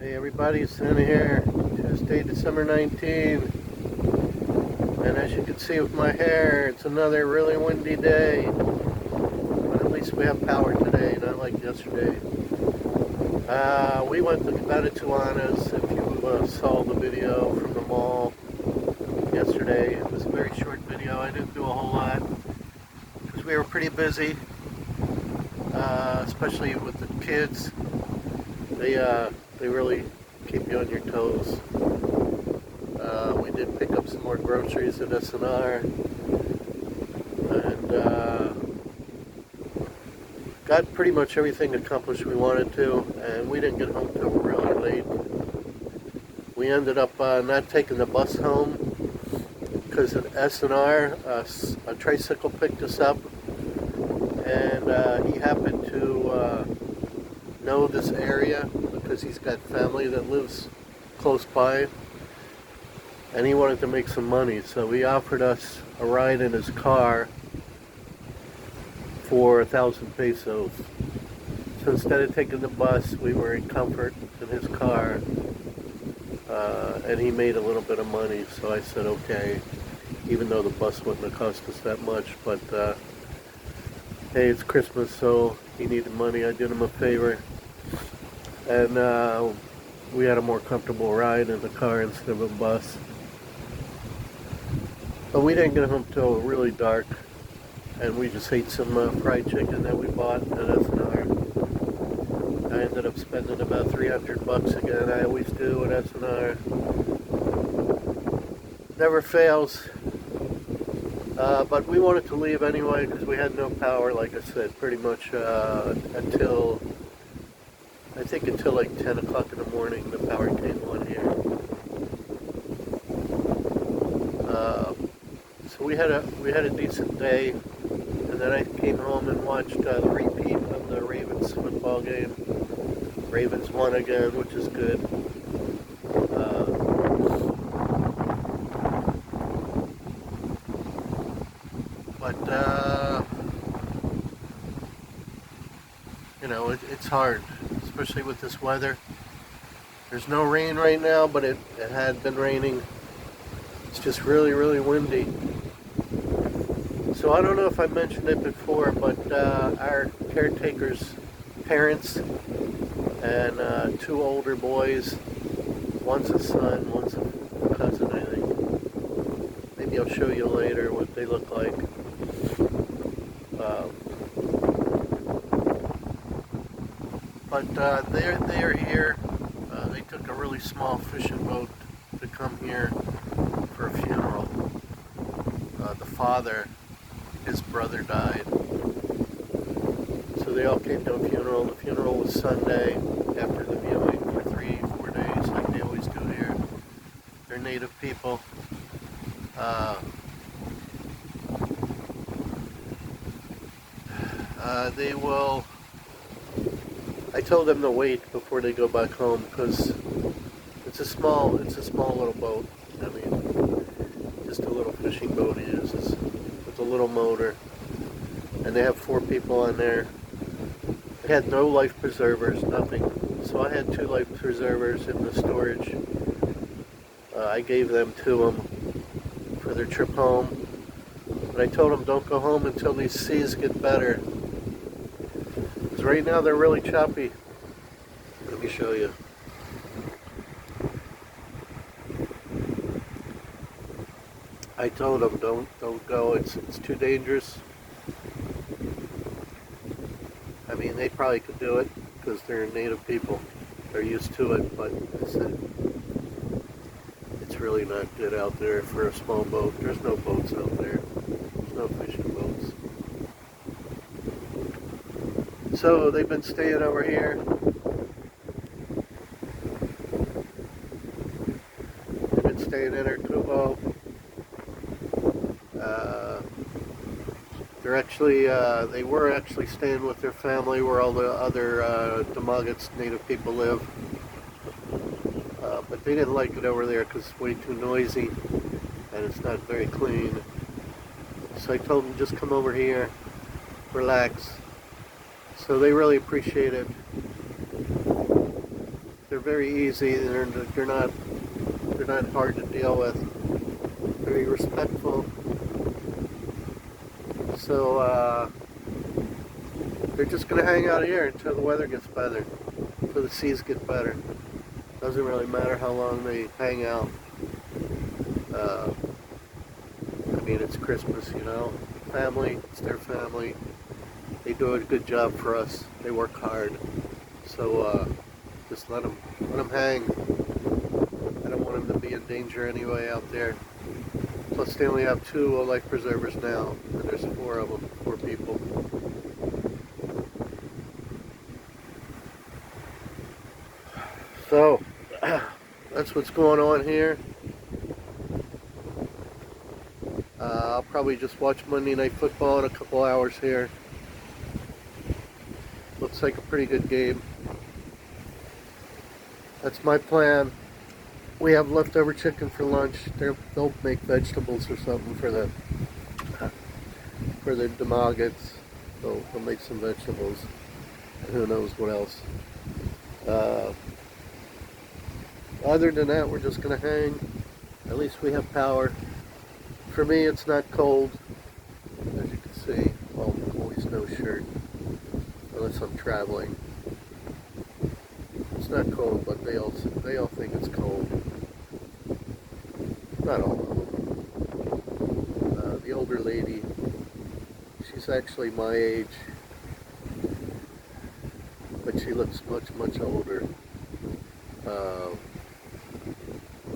Hey everybody, it's in here, Tuesday, December 19th, and as you can see with my hair, it's another really windy day, but at least we have power today, not like yesterday. We went to Cabana-Tuanas. If you saw the video from the mall yesterday, it was a very short video. I didn't do a whole lot, because we were pretty busy, especially with the kids. They really keep you on your toes. We did pick up some more groceries at S&R, and got pretty much everything accomplished we wanted to, and we didn't get home till really late. We ended up not taking the bus home because at S&R, a tricycle picked us up, and he happened to know this area because he's got family that lives close by, and he wanted to make some money, so he offered us a ride in his car for 1,000 pesos. So instead of taking the bus, we were in comfort in his car, and he made a little bit of money, so I said okay, even though the bus wouldn't have cost us that much, but hey, it's Christmas, so he needed money. I did him a favor, and we had a more comfortable ride in the car instead of a bus. But we didn't get home till really dark, and we just ate some fried chicken that we bought at S&R. I ended up spending about 300 bucks again. I always do at S&R. Never fails. But we wanted to leave anyway because we had no power, like I said, pretty much until like 10 o'clock in the morning the power came on here. So we had a decent day, and then I came home and watched the repeat of the Ravens football game. Ravens won again, which is good. But you know, it's hard, especially with this weather. There's no rain right now, but it had been raining. It's just really, really windy. So I don't know if I mentioned it before, but our caretaker's parents and two older boys, one's a son, one's a cousin, I think. Maybe I'll show you later what they look like. But they're here. They took a really small fishing boat to come here for a funeral. The father, his brother died. So they all came to a funeral. The funeral was Sunday after the viewing for 3-4 days like they always do here. They're native people. They will... I told them to wait before they go back home because it's a small little boat. I mean, just a little fishing boat he uses with a little motor, and they have 4 people on there. They had no life preservers, nothing. So I had 2 life preservers in the storage. I gave them to them for their trip home, but I told them don't go home until these seas get better. Because right now they're really choppy. Let me show you. I told them don't go. It's too dangerous. I mean, they probably could do it because they're native people. They're used to it, but it's really not good out there for a small boat. There's no boats out there. There's no fishing boats. So they've been staying over here. They've been staying in our kubo. They were actually staying with their family where all the other Damagats native people live. But they didn't like it over there because it's way too noisy and it's not very clean. So I told them just come over here, relax. So they really appreciate it. They're They're very easy. They're not hard to deal with. Very respectful. So they're just gonna hang out here until the weather gets better, until the seas get better. Doesn't really matter how long they hang out. I mean, it's Christmas, you know. Family, it's their family. They do a good job for us. They work hard. So just let them hang. I don't want them to be in danger anyway out there. Plus, they only have 2 life preservers now, and there's 4 of them, 4 people. So that's what's going on here. I'll probably just watch Monday Night Football in a couple hours here. Looks like a pretty good game. That's my plan. We have leftover chicken for lunch. They'll make vegetables or something for the demoggots. They'll make some vegetables. And who knows what else. Other than that, we're just going to hang. At least we have power. For me, it's not cold, as you can see. Well, always no shirt, unless I'm traveling. It's not cold, but they all think it's cold. Not all of them. The older lady, she's actually my age, but she looks much older.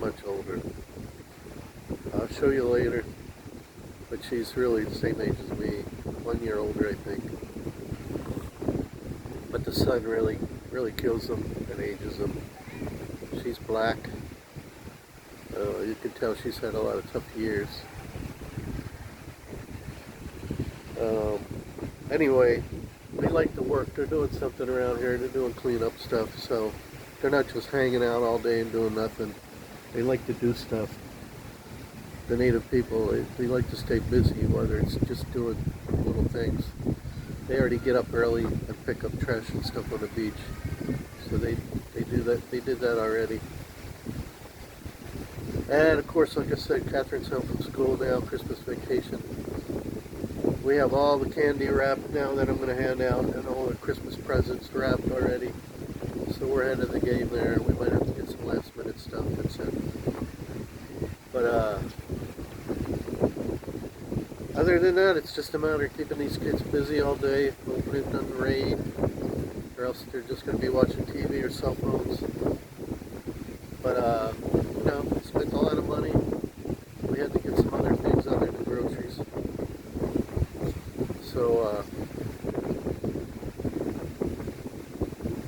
Much older. I'll show you later, but she's really the same age as me, 1 year older, I think. But the sun really kills them and ages them. She's black. You can tell she's had a lot of tough years. Anyway, they like to work. They're doing something around here. They're doing cleanup stuff, so they're not just hanging out all day and doing nothing. They like to do stuff. The native people, they like to stay busy, whether it's just doing little things. They already get up early and pick up trash and stuff on the beach. So they do that. They did that already. And of course, like I said, Catherine's home from school now, Christmas vacation. We have all the candy wrapped now that I'm going to hand out, and all the Christmas presents wrapped already. So we're ahead of the game there. We might have to get some last minute stuff, that's it. But other than that, it's just a matter of keeping these kids busy all day, hoping it doesn't rain, or else they're just going to be watching TV or cell phones. But you know, we spent a lot of money. We had to get some other things other than groceries. So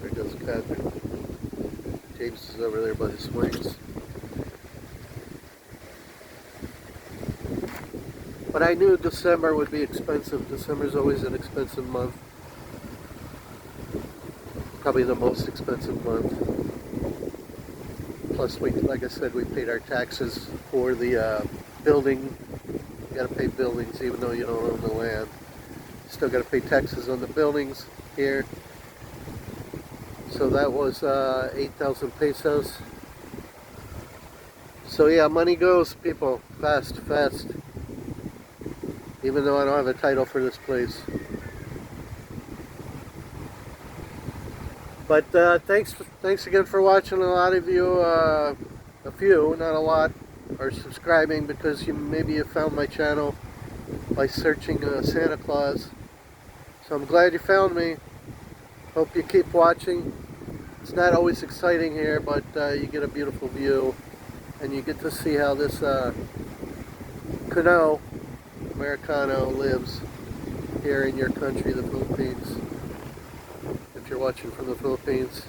there goes Catherine. James is over there by the swings. But I knew December would be expensive. December's always an expensive month. Probably the most expensive month. Plus, like I said, we paid our taxes for the building. You gotta pay buildings even though you don't own the land. Still gotta pay taxes on the buildings here. So that was 8,000 pesos. So yeah, money goes, people, fast. Even though I don't have a title for this place. But thanks again for watching. A lot of you, a few, not a lot, are subscribing because maybe you found my channel by searching Santa Claus. So I'm glad you found me. Hope you keep watching. It's not always exciting here, but you get a beautiful view, and you get to see how this canoe Americano lives here in your country, the Philippines. If you're watching from the Philippines,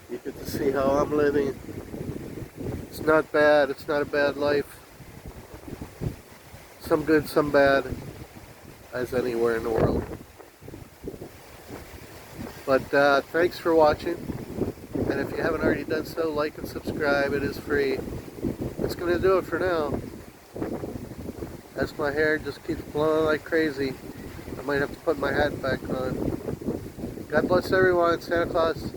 you get to see how I'm living. It's not bad. It's not a bad life. Some good, some bad, as anywhere in the world. But thanks for watching. And if you haven't already done so, like and subscribe. It is free. That's going to do it for now. As my hair just keeps blowing like crazy, I might have to put my hat back on. God bless everyone. Santa Claus.